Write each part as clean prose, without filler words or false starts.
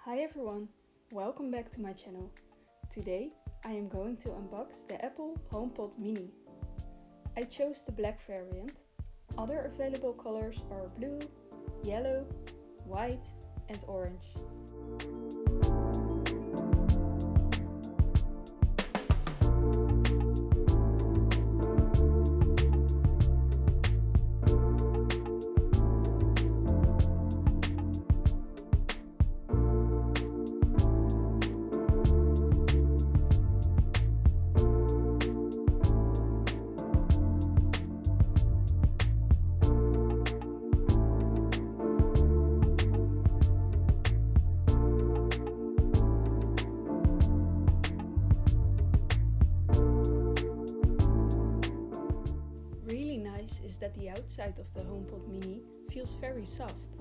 Hi everyone, welcome back to my channel. Today I am going to unbox the Apple HomePod Mini. I chose the black variant. Other available colors are blue, yellow, white and orange. Really nice is that the outside of the HomePod Mini feels very soft.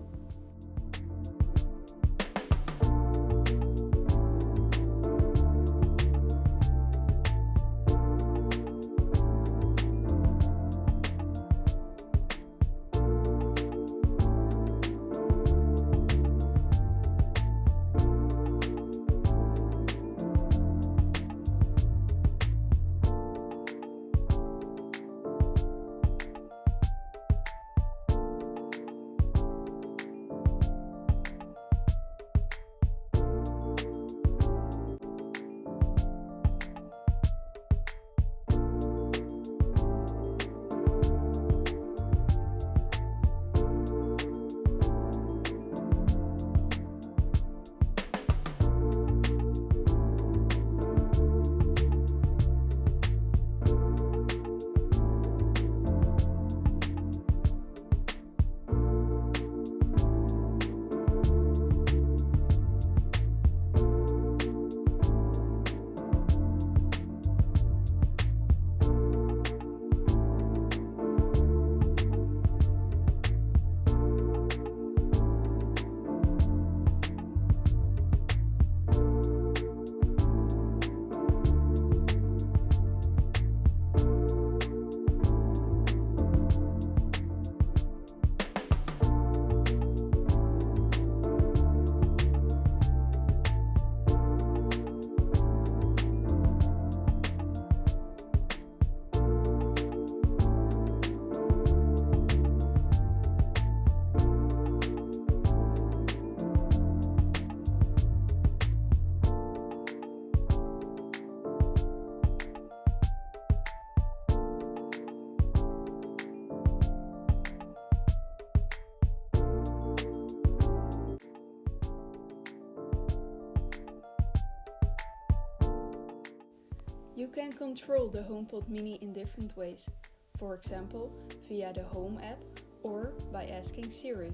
You can control the HomePod Mini in different ways, for example via the Home app or by asking Siri.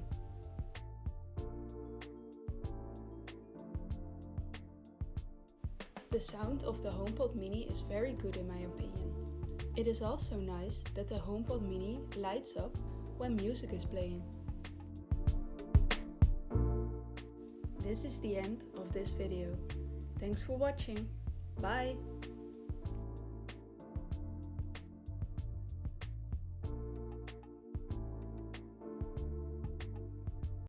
The sound of the HomePod Mini is very good in my opinion. It is also nice that the HomePod Mini lights up when music is playing. This is the end of this video. Thanks for watching. Bye!